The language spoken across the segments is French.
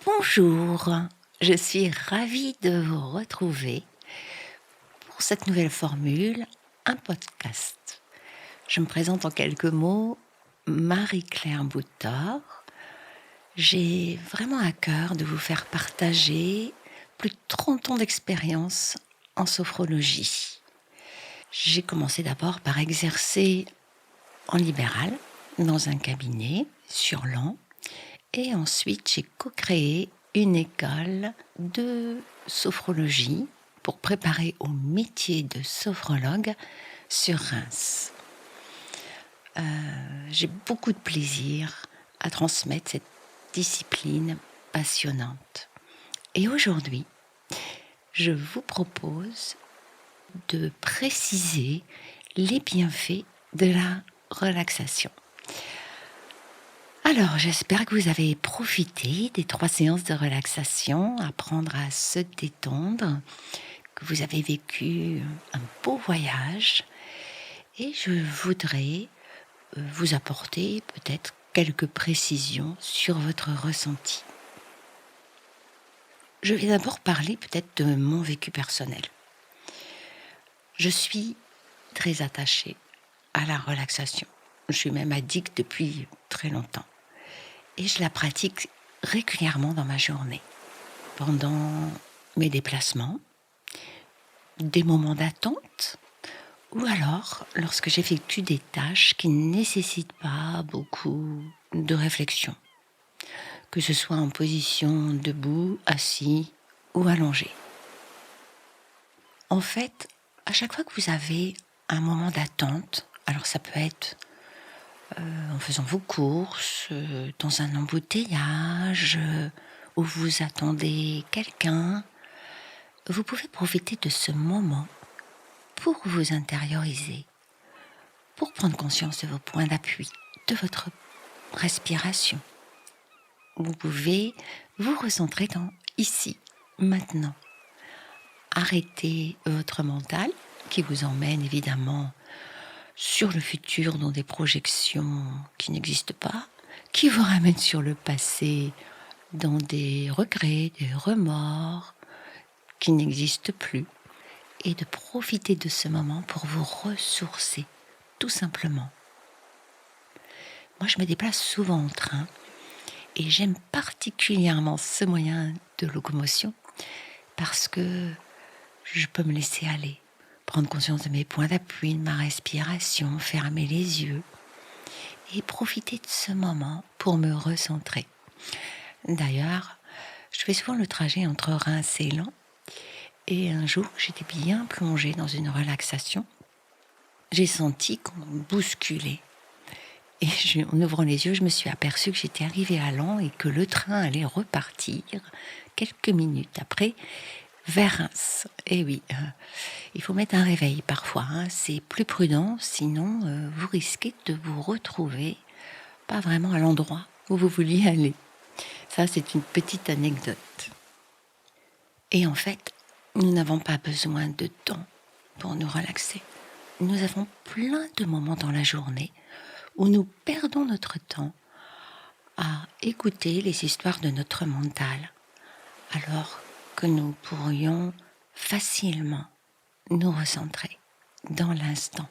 Bonjour, je suis ravie de vous retrouver pour cette nouvelle formule, un podcast. Je me présente en quelques mots, Marie-Claire Boutor. J'ai vraiment à cœur de vous faire partager plus de 30 ans d'expérience en sophrologie. J'ai commencé d'abord par exercer en libéral dans un cabinet sur Laon. Et ensuite, j'ai co-créé une école de sophrologie pour préparer au métier de sophrologue sur Reims. J'ai beaucoup de plaisir à transmettre cette discipline passionnante. Et aujourd'hui, je vous propose de préciser les bienfaits de la relaxation. Alors, j'espère que vous avez profité des 3 séances de relaxation, apprendre à se détendre, que vous avez vécu un beau voyage. Et je voudrais vous apporter peut-être quelques précisions sur votre ressenti. Je vais d'abord parler peut-être de mon vécu personnel. Je suis très attachée à la relaxation. Je suis même addict depuis très longtemps. Et je la pratique régulièrement dans ma journée, pendant mes déplacements, des moments d'attente, ou alors lorsque j'effectue des tâches qui ne nécessitent pas beaucoup de réflexion, que ce soit en position debout, assis ou allongé. En fait, à chaque fois que vous avez un moment d'attente, alors ça peut être en faisant vos courses, dans un embouteillage, où vous attendez quelqu'un, vous pouvez profiter de ce moment pour vous intérioriser, pour prendre conscience de vos points d'appui, de votre respiration. Vous pouvez vous recentrer dans ici, maintenant. Arrêtez votre mental qui vous emmène évidemment sur le futur dans des projections qui n'existent pas, qui vous ramènent sur le passé dans des regrets, des remords qui n'existent plus, et de profiter de ce moment pour vous ressourcer, tout simplement. Moi, je me déplace souvent en train et j'aime particulièrement ce moyen de locomotion parce que je peux me laisser aller, prendre conscience de mes points d'appui, de ma respiration, fermer les yeux et profiter de ce moment pour me recentrer. D'ailleurs, je fais souvent le trajet entre Reims et Laon. Et un jour, j'étais bien plongée dans une relaxation. J'ai senti qu'on me bousculait. Et en ouvrant les yeux, je me suis aperçue que j'étais arrivée à Laon et que le train allait repartir quelques minutes après vers Reims. Et oui, il faut mettre un réveil parfois. C'est plus prudent, sinon vous risquez de vous retrouver pas vraiment à l'endroit où vous vouliez aller. Ça, c'est une petite anecdote. Et en fait, nous n'avons pas besoin de temps pour nous relaxer. Nous avons plein de moments dans la journée où nous perdons notre temps à écouter les histoires de notre mental, alors que nous pourrions facilement nous recentrer dans l'instant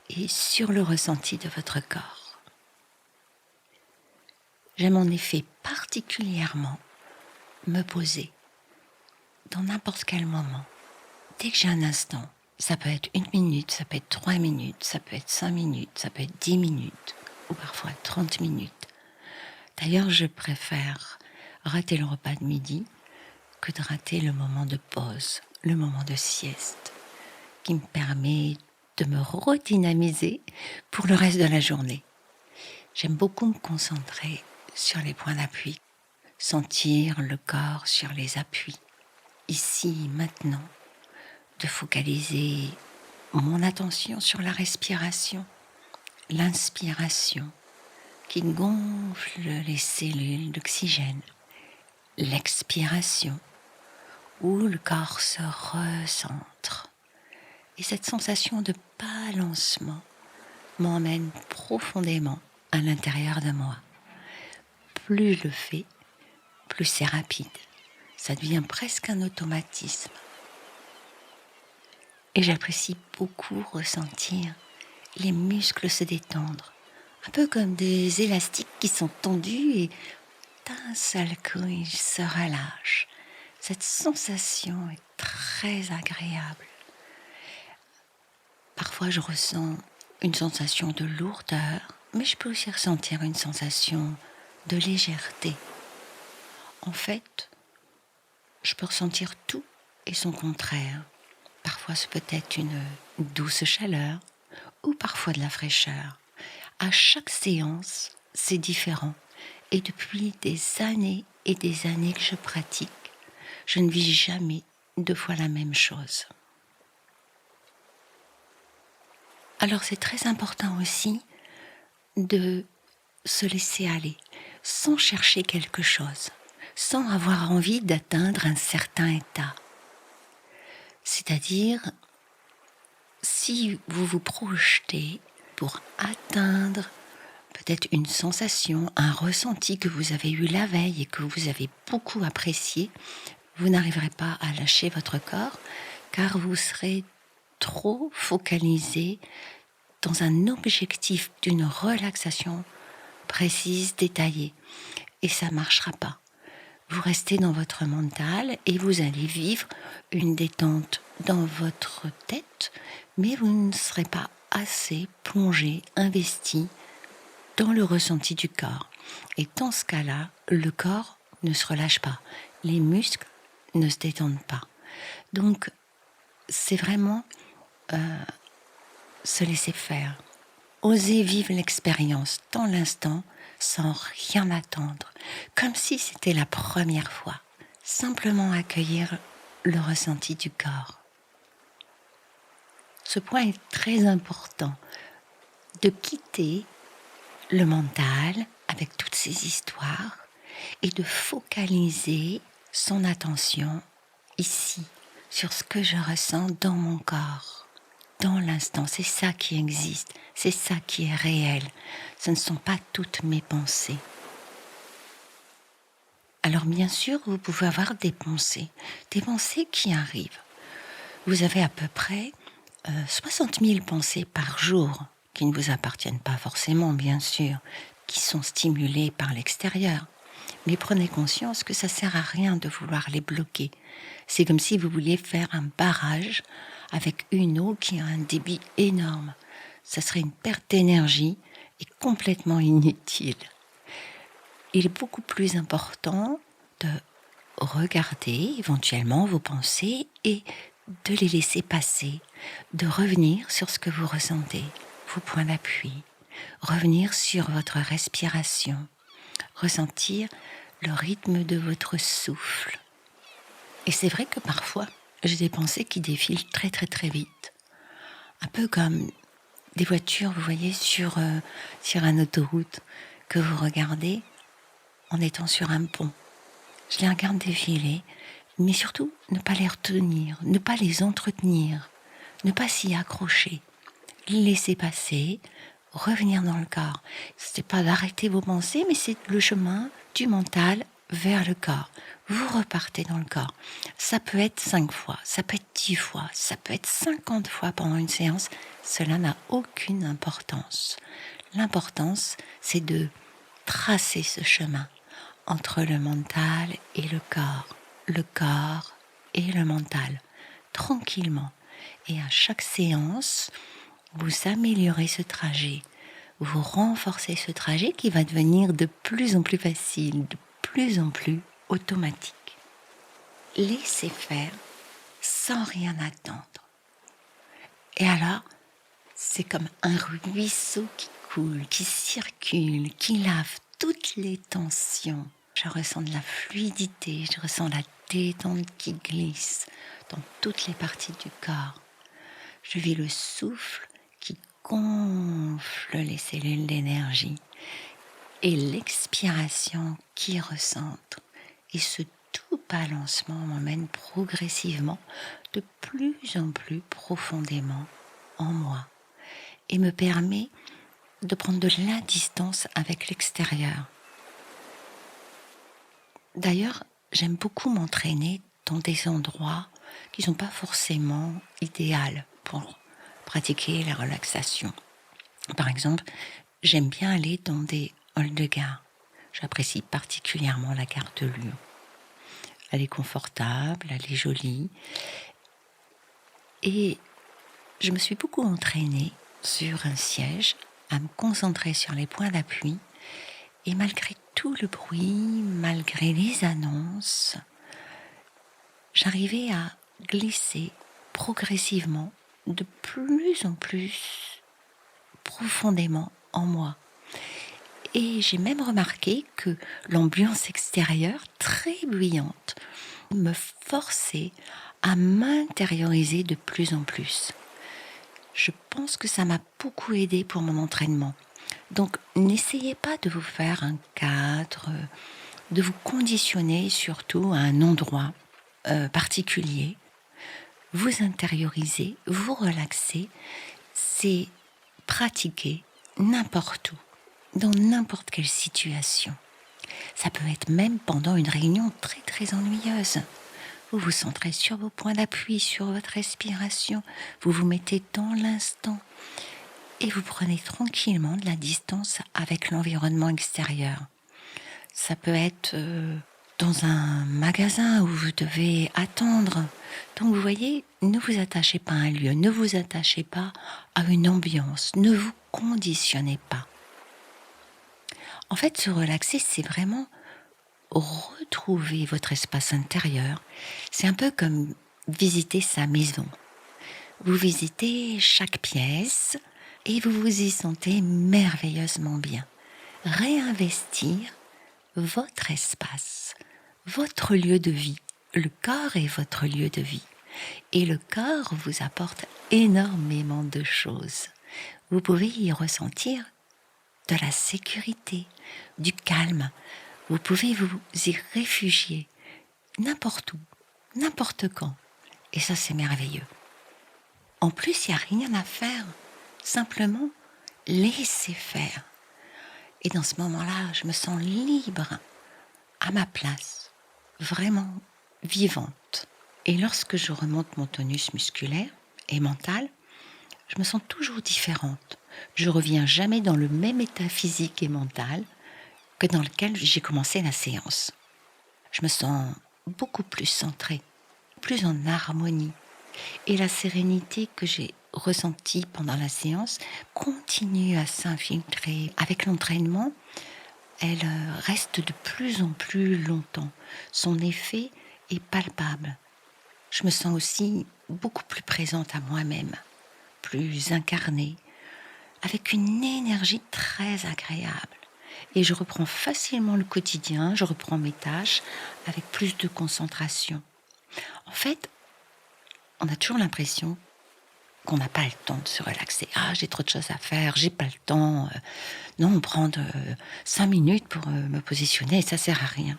et sur le ressenti de votre corps. J'aime en effet particulièrement me poser dans n'importe quel moment. Dès que j'ai un instant, ça peut être 1 minute, ça peut être 3 minutes, ça peut être 5 minutes, ça peut être 10 minutes, ou parfois 30 minutes. D'ailleurs, je préfère rater le repas de midi que de rater le moment de pause, le moment de sieste, qui me permet de me redynamiser pour le reste de la journée. J'aime beaucoup me concentrer sur les points d'appui, sentir le corps sur les appuis, ici, maintenant, de focaliser mon attention sur la respiration, l'inspiration qui gonfle les cellules d'oxygène, l'expiration où le corps se recentre. Et cette sensation de balancement m'emmène profondément à l'intérieur de moi. Plus je le fais, plus c'est rapide. Ça devient presque un automatisme. Et j'apprécie beaucoup ressentir les muscles se détendre, un peu comme des élastiques qui sont tendus et d'un seul coup ils se relâchent. Cette sensation est très agréable. Parfois je ressens une sensation de lourdeur, mais je peux aussi ressentir une sensation de légèreté. En fait, je peux ressentir tout et son contraire. Parfois, c'est peut-être une douce chaleur ou parfois de la fraîcheur. À chaque séance, c'est différent. Et depuis des années et des années que je pratique, je ne vis jamais deux fois la même chose. Alors, c'est très important aussi de se laisser aller, sans chercher quelque chose, sans avoir envie d'atteindre un certain état. C'est-à-dire, si vous vous projetez pour atteindre peut-être une sensation, un ressenti que vous avez eu la veille et que vous avez beaucoup apprécié, vous n'arriverez pas à lâcher votre corps car vous serez trop focalisé dans un objectif d'une relaxation précise, détaillée. Et ça ne marchera pas. Vous restez dans votre mental et vous allez vivre une détente dans votre tête, mais vous ne serez pas assez plongé, investi dans le ressenti du corps. Et dans ce cas-là, le corps ne se relâche pas, les muscles ne se détendent pas. Donc, c'est vraiment se laisser faire, oser vivre l'expérience dans l'instant sans rien attendre, comme si c'était la première fois, simplement accueillir le ressenti du corps. Ce point est très important, de quitter le mental avec toutes ces histoires et de focaliser son attention ici, sur ce que je ressens dans mon corps, dans l'instant. C'est ça qui existe, c'est ça qui est réel. Ce ne sont pas toutes mes pensées. Alors bien sûr, vous pouvez avoir des pensées qui arrivent. Vous avez à peu près 60 000 pensées par jour, qui ne vous appartiennent pas forcément, bien sûr, qui sont stimulées par l'extérieur. Mais prenez conscience que ça ne sert à rien de vouloir les bloquer. C'est comme si vous vouliez faire un barrage avec une eau qui a un débit énorme. Ça serait une perte d'énergie et complètement inutile. Il est beaucoup plus important de regarder éventuellement vos pensées et de les laisser passer, de revenir sur ce que vous ressentez, vos points d'appui, revenir sur votre respiration, ressentir le rythme de votre souffle. Et c'est vrai que parfois, j'ai des pensées qui défilent très très très vite. Un peu comme des voitures, vous voyez, sur une autoroute, que vous regardez en étant sur un pont. Je les regarde défiler, mais surtout ne pas les retenir, ne pas les entretenir, ne pas s'y accrocher. Les laisser passer, revenir dans le corps. C'est pas d'arrêter vos pensées, mais c'est le chemin du mental vers le corps. Vous repartez dans le corps. Ça peut être 5 fois, ça peut être 10 fois, ça peut être 50 fois pendant une séance. Cela n'a aucune importance. L'importance, c'est de tracer ce chemin entre le mental et le corps et le mental, tranquillement. Et à chaque séance, vous améliorez ce trajet, vous renforcez ce trajet qui va devenir de plus en plus facile, de plus en plus automatique. Laissez faire sans rien attendre. Et alors, c'est comme un ruisseau qui coule, qui circule, qui lave toutes les tensions. Je ressens de la fluidité, je ressens la détente qui glisse dans toutes les parties du corps. Je vis le souffle qui gonfle les cellules d'énergie et l'expiration qui recentre. Et ce tout balancement m'emmène progressivement de plus en plus profondément en moi et me permet de prendre de la distance avec l'extérieur. D'ailleurs, j'aime beaucoup m'entraîner dans des endroits qui ne sont pas forcément idéaux pour pratiquer la relaxation. Par exemple, j'aime bien aller dans des halls de gare. J'apprécie particulièrement la gare de Lyon. Elle est confortable, elle est jolie. Et je me suis beaucoup entraînée sur un siège à me concentrer sur les points d'appui. Et malgré tout le bruit, malgré les annonces, j'arrivais à glisser progressivement de plus en plus profondément en moi. Et j'ai même remarqué que l'ambiance extérieure, très bruyante, me forçait à m'intérioriser de plus en plus. Je pense que ça m'a beaucoup aidé pour mon entraînement. Donc, n'essayez pas de vous faire un cadre, de vous conditionner surtout à un endroit particulier. Vous intériorisez, vous relaxez, c'est pratiquer n'importe où, dans n'importe quelle situation. Ça peut être même pendant une réunion très très ennuyeuse. Vous vous centrez sur vos points d'appui, sur votre respiration, vous vous mettez dans l'instant et vous prenez tranquillement de la distance avec l'environnement extérieur. Ça peut être dans un magasin où vous devez attendre. Donc vous voyez, ne vous attachez pas à un lieu, ne vous attachez pas à une ambiance, ne vous conditionnez pas. En fait, se relaxer, c'est vraiment retrouver votre espace intérieur. C'est un peu comme visiter sa maison. Vous visitez chaque pièce et vous vous y sentez merveilleusement bien. Réinvestir votre espace, votre lieu de vie. Le corps est votre lieu de vie. Et le corps vous apporte énormément de choses. Vous pouvez y ressentir de la sécurité, du calme. Vous pouvez vous y réfugier n'importe où, n'importe quand. Et ça, c'est merveilleux. En plus, il n'y a rien à faire. Simplement, laissez faire. Et dans ce moment-là, je me sens libre, à ma place, vraiment vivante. Et lorsque je remonte mon tonus musculaire et mental, je me sens toujours différente. Je reviens jamais dans le même état physique et mental que dans lequel j'ai commencé la séance. Je me sens beaucoup plus centrée, plus en harmonie. Et la sérénité que j'ai ressentie pendant la séance continue à s'infiltrer. Avec l'entraînement, elle reste de plus en plus longtemps. Son effet est palpable. Je me sens aussi beaucoup plus présente à moi-même, plus incarnée, avec une énergie très agréable. Et je reprends facilement le quotidien, je reprends mes tâches avec plus de concentration. En fait, on a toujours l'impression qu'on n'a pas le temps de se relaxer. Ah, j'ai trop de choses à faire, j'ai pas le temps. Non, prendre 5 minutes pour me positionner, ça sert à rien.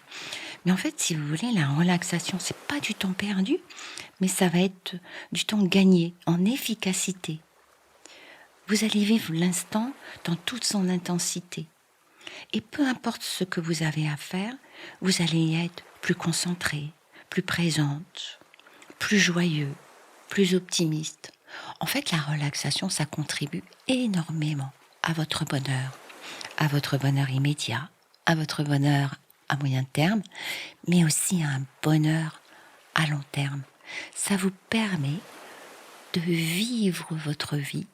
Mais en fait, si vous voulez, la relaxation, c'est pas du temps perdu, mais ça va être du temps gagné en efficacité. Vous allez vivre l'instant dans toute son intensité. Et peu importe ce que vous avez à faire, vous allez être plus concentré, plus présente, plus joyeux, plus optimiste. En fait, la relaxation, ça contribue énormément à votre bonheur immédiat, à votre bonheur à moyen terme, mais aussi à un bonheur à long terme. Ça vous permet de vivre votre vie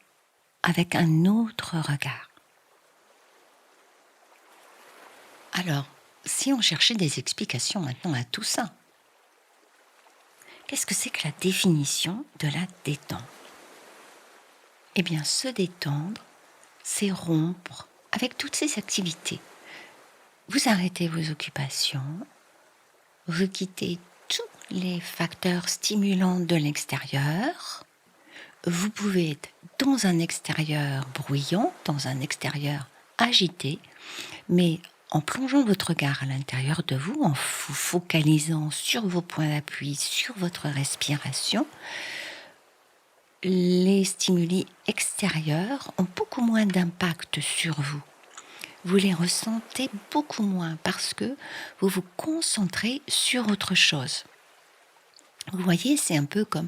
avec un autre regard. Alors, si on cherchait des explications maintenant à tout ça, qu'est-ce que c'est que la définition de la détente ? Eh bien, se détendre, c'est rompre avec toutes ces activités. Vous arrêtez vos occupations, vous quittez tous les facteurs stimulants de l'extérieur. Vous pouvez être dans un extérieur bruyant, dans un extérieur agité, mais en plongeant votre regard à l'intérieur de vous, en vous focalisant sur vos points d'appui, sur votre respiration, les stimuli extérieurs ont beaucoup moins d'impact sur vous. vous les ressentez beaucoup moins parce que vous vous concentrez sur autre chose. Vous voyez, c'est un peu comme,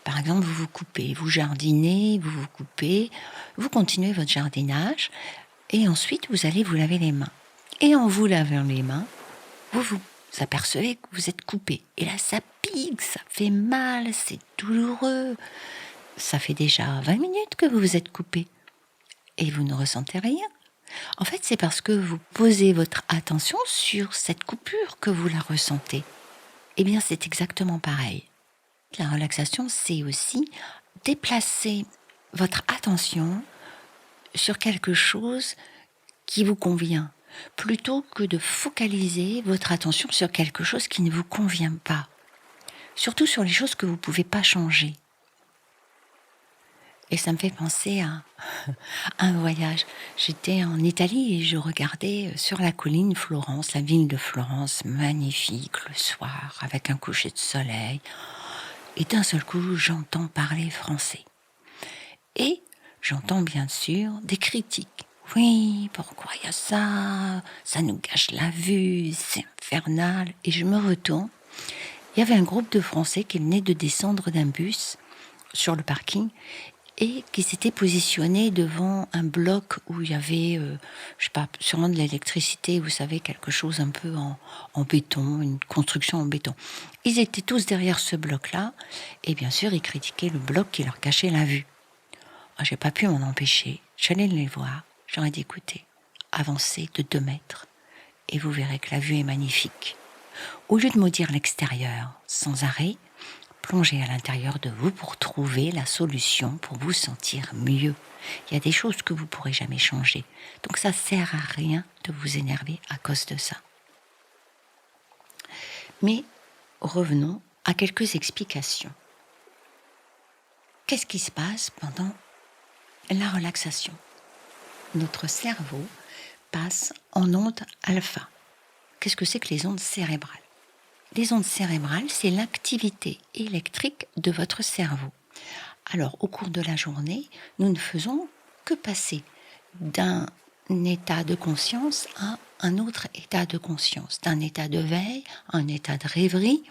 par exemple, vous vous coupez, vous jardinez, vous vous coupez, vous continuez votre jardinage et ensuite vous allez vous laver les mains. Et en vous lavant les mains, vous vous apercevez que vous êtes coupé. Et là, ça pique, ça fait mal, c'est douloureux. Ça fait déjà 20 minutes que vous vous êtes coupé et vous ne ressentez rien. En fait, c'est parce que vous posez votre attention sur cette coupure que vous la ressentez. Eh bien, c'est exactement pareil. La relaxation, c'est aussi déplacer votre attention sur quelque chose qui vous convient, plutôt que de focaliser votre attention sur quelque chose qui ne vous convient pas. Surtout sur les choses que vous ne pouvez pas changer. Et ça me fait penser à un voyage. J'étais en Italie et je regardais sur la colline Florence, la ville de Florence, magnifique le soir, avec un coucher de soleil. Et d'un seul coup, j'entends parler français. Et j'entends bien sûr des critiques. Oui, pourquoi il y a ça? Ça nous gâche la vue, c'est infernal. Et je me retourne. Il y avait un groupe de Français qui venaient de descendre d'un bus sur le parking et qui s'était positionné devant un bloc où il y avait, je sais pas, sûrement de l'électricité, vous savez, quelque chose un peu en béton, une construction en béton. Ils étaient tous derrière ce bloc-là, et bien sûr, ils critiquaient le bloc qui leur cachait la vue. Moi, j'ai pas pu m'en empêcher. J'allais les voir, j'aurais dit, écoutez, avancez de 2 mètres, et vous verrez que la vue est magnifique. Au lieu de maudire l'extérieur sans arrêt, plongez à l'intérieur de vous pour trouver la solution pour vous sentir mieux. Il y a des choses que vous ne pourrez jamais changer. Donc ça ne sert à rien de vous énerver à cause de ça. Mais revenons à quelques explications. Qu'est-ce qui se passe pendant la relaxation? Notre cerveau passe en ondes alpha. Qu'est-ce que c'est que les ondes cérébrales? Les ondes cérébrales, c'est l'activité électrique de votre cerveau. Alors, au cours de la journée, nous ne faisons que passer d'un état de conscience à un autre état de conscience, d'un état de veille à un état de rêverie,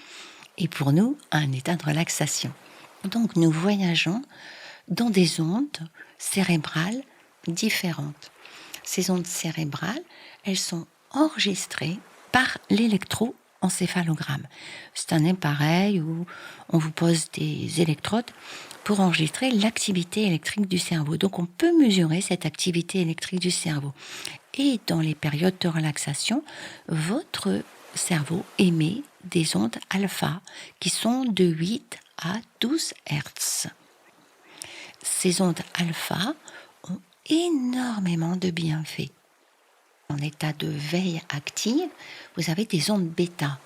et pour nous, à un état de relaxation. Donc, nous voyageons dans des ondes cérébrales différentes. Ces ondes cérébrales, elles sont enregistrées par l'électroencéphalogramme. C'est un appareil où on vous pose des électrodes pour enregistrer l'activité électrique du cerveau. Donc on peut mesurer cette activité électrique du cerveau. Et dans les périodes de relaxation, votre cerveau émet des ondes alpha qui sont de 8 à 12 Hertz. Ces ondes alpha ont énormément de bienfaits. En état de veille active, vous avez des ondes bêta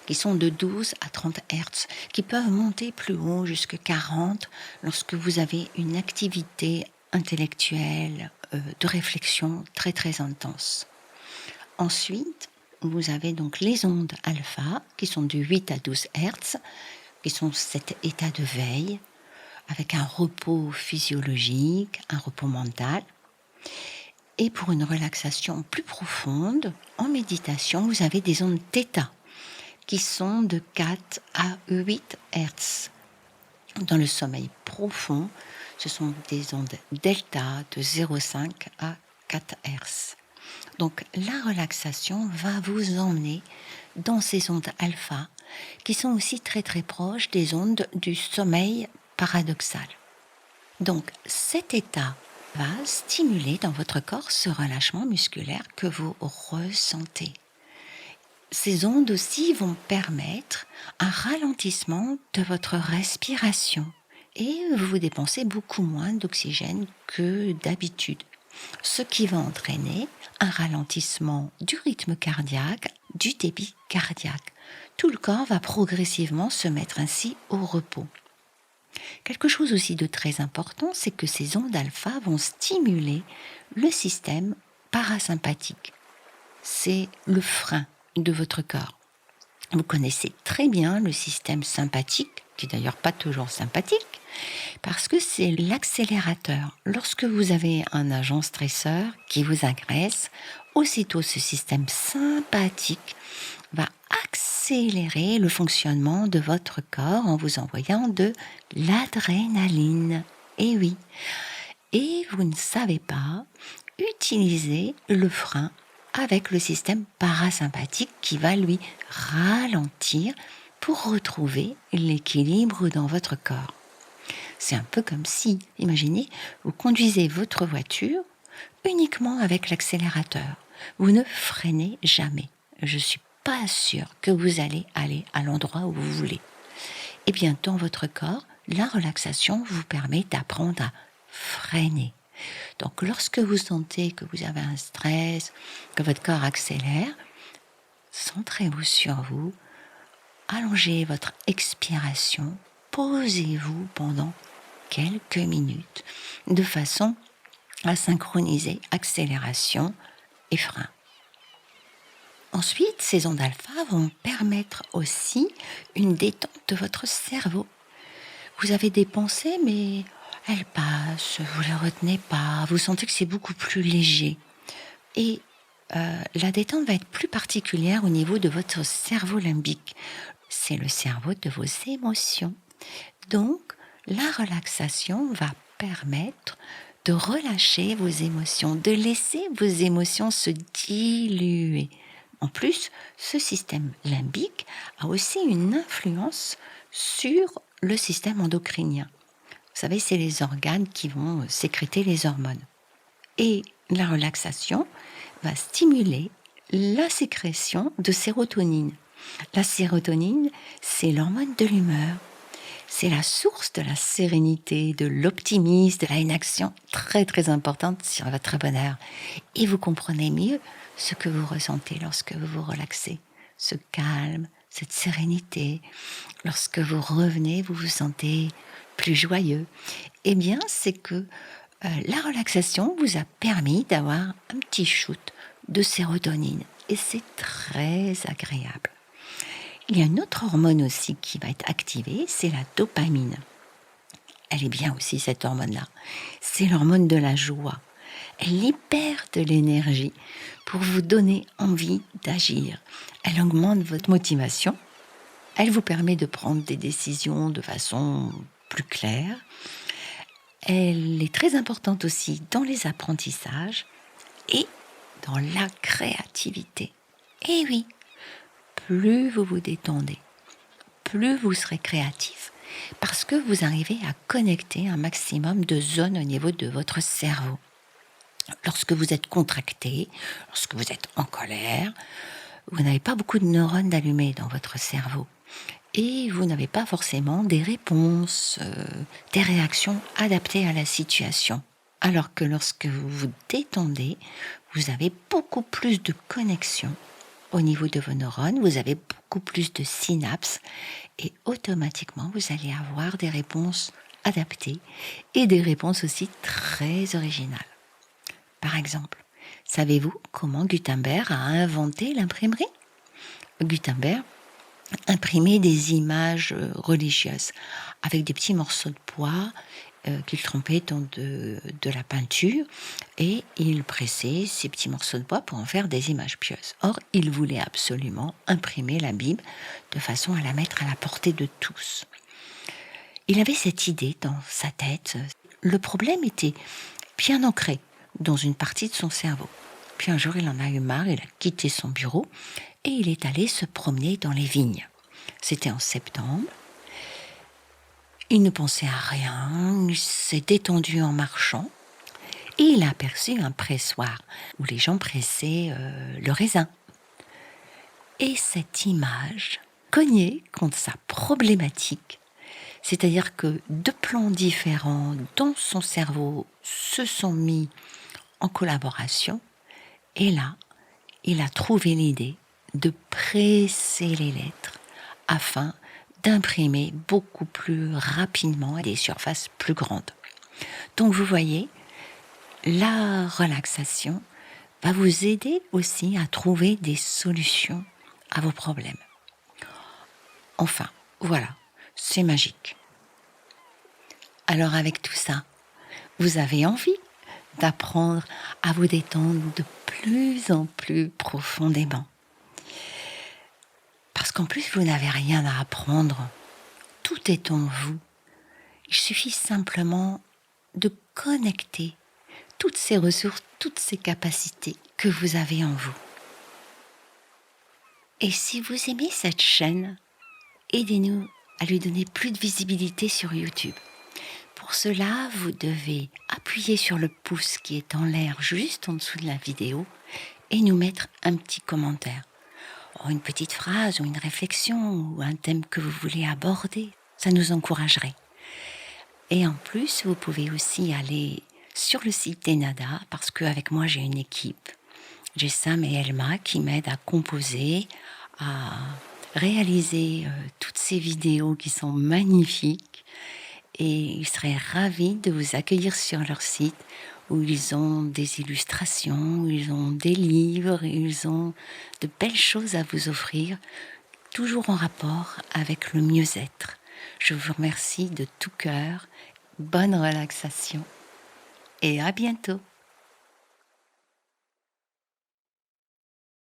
qui sont de 12 à 30 Hertz, qui peuvent monter plus haut jusqu'à 40 lorsque vous avez une activité intellectuelle, de réflexion très très intense. Ensuite, vous avez donc les ondes alpha qui sont de 8 à 12 Hertz, qui sont cet état de veille avec un repos physiologique, un repos mental. Et pour une relaxation plus profonde, en méditation, vous avez des ondes θ qui sont de 4 à 8 Hertz. Dans le sommeil profond, ce sont des ondes delta de 0,5 à 4 Hertz. Donc la relaxation va vous emmener dans ces ondes alpha qui sont aussi très très proches des ondes du sommeil paradoxal. Donc cet état va stimuler dans votre corps ce relâchement musculaire que vous ressentez. Ces ondes aussi vont permettre un ralentissement de votre respiration et vous dépensez beaucoup moins d'oxygène que d'habitude, ce qui va entraîner un ralentissement du rythme cardiaque, du débit cardiaque. Tout le corps va progressivement se mettre ainsi au repos. Quelque chose aussi de très important, c'est que ces ondes alpha vont stimuler le système parasympathique. C'est le frein de votre corps. Vous connaissez très bien le système sympathique, qui n'est d'ailleurs pas toujours sympathique, parce que c'est l'accélérateur. Lorsque vous avez un agent stresseur qui vous agresse, aussitôt ce système sympathique va accélérer le fonctionnement de votre corps en vous envoyant de l'adrénaline. Et oui, et vous ne savez pas utiliser le frein avec le système parasympathique qui va lui ralentir pour retrouver l'équilibre dans votre corps. C'est un peu comme si, imaginez, vous conduisez votre voiture uniquement avec l'accélérateur. Vous ne freinez jamais. Je ne suis pas sûre que vous allez aller à l'endroit où vous voulez. Eh bien, dans votre corps, la relaxation vous permet d'apprendre à freiner. Donc, lorsque vous sentez que vous avez un stress, que votre corps accélère, centrez-vous sur vous, allongez votre expiration, posez-vous pendant quelques minutes, de façon à synchroniser accélération et frein. Ensuite, ces ondes alpha vont permettre aussi une détente de votre cerveau. Vous avez des pensées, mais elles passent, vous ne les retenez pas, vous sentez que c'est beaucoup plus léger. Et la détente va être plus particulière au niveau de votre cerveau limbique. C'est le cerveau de vos émotions. Donc, la relaxation va permettre de relâcher vos émotions, de laisser vos émotions se diluer. En plus, ce système limbique a aussi une influence sur le système endocrinien. Vous savez, c'est les organes qui vont sécréter les hormones. Et la relaxation va stimuler la sécrétion de sérotonine. La sérotonine, c'est l'hormone de l'humeur. C'est la source de la sérénité, de l'optimisme, de une action très très importante sur votre bonheur. Et vous comprenez mieux ce que vous ressentez lorsque vous vous relaxez. Ce calme, cette sérénité. Lorsque vous revenez, vous vous sentez plus joyeux. Eh bien, c'est que la relaxation vous a permis d'avoir un petit shoot de sérotonine. Et c'est très agréable. Il y a une autre hormone aussi qui va être activée, c'est la dopamine. Elle est bien aussi, cette hormone-là. C'est l'hormone de la joie. Elle libère de l'énergie pour vous donner envie d'agir. Elle augmente votre motivation. Elle vous permet de prendre des décisions de façon plus claire. Elle est très importante aussi dans les apprentissages et dans la créativité. Et oui, plus vous vous détendez, plus vous serez créatif, parce que vous arrivez à connecter un maximum de zones au niveau de votre cerveau. Lorsque vous êtes contracté, lorsque vous êtes en colère, vous n'avez pas beaucoup de neurones allumés dans votre cerveau. Et vous n'avez pas forcément des réponses, des réactions adaptées à la situation. Alors que lorsque vous vous détendez, vous avez beaucoup plus de connexions au niveau de vos neurones, vous avez beaucoup plus de synapses et automatiquement vous allez avoir des réponses adaptées et des réponses aussi très originales. Par exemple, savez-vous comment Gutenberg a inventé l'imprimerie ? Gutenberg imprimait des images religieuses avec des petits morceaux de bois qu'il trempait dans de la peinture et il pressait ces petits morceaux de bois pour en faire des images pieuses. Or, il voulait absolument imprimer la Bible de façon à la mettre à la portée de tous. Il avait cette idée dans sa tête. Le problème était bien ancré dans une partie de son cerveau. Puis un jour, il en a eu marre, il a quitté son bureau et il est allé se promener dans les vignes. C'était en septembre. Il ne pensait à rien, il s'est détendu en marchant et il a aperçu un pressoir où les gens pressaient le raisin. Et cette image cognait contre sa problématique, c'est-à-dire que deux plans différents dans son cerveau se sont mis en collaboration et là, il a trouvé l'idée de presser les lettres afin d'imprimer beaucoup plus rapidement à des surfaces plus grandes. Donc vous voyez, la relaxation va vous aider aussi à trouver des solutions à vos problèmes. Enfin, voilà, c'est magique. Alors avec tout ça, vous avez envie d'apprendre à vous détendre de plus en plus profondément. Parce qu'en plus, vous n'avez rien à apprendre. Tout est en vous. Il suffit simplement de connecter toutes ces ressources, toutes ces capacités que vous avez en vous. Et si vous aimez cette chaîne, aidez-nous à lui donner plus de visibilité sur YouTube. Pour cela, vous devez appuyer sur le pouce qui est en l'air juste en dessous de la vidéo et nous mettre un petit commentaire. Une petite phrase ou une réflexion ou un thème que vous voulez aborder, ça nous encouragerait. Et en plus, vous pouvez aussi aller sur le site d'Enada parce qu'avec moi j'ai une équipe. J'ai Sam et Elma qui m'aident à composer, à réaliser toutes ces vidéos qui sont magnifiques. Et ils seraient ravis de vous accueillir sur leur site où ils ont des illustrations, où ils ont des livres, ils ont de belles choses à vous offrir, toujours en rapport avec le mieux-être. Je vous remercie de tout cœur, bonne relaxation et à bientôt.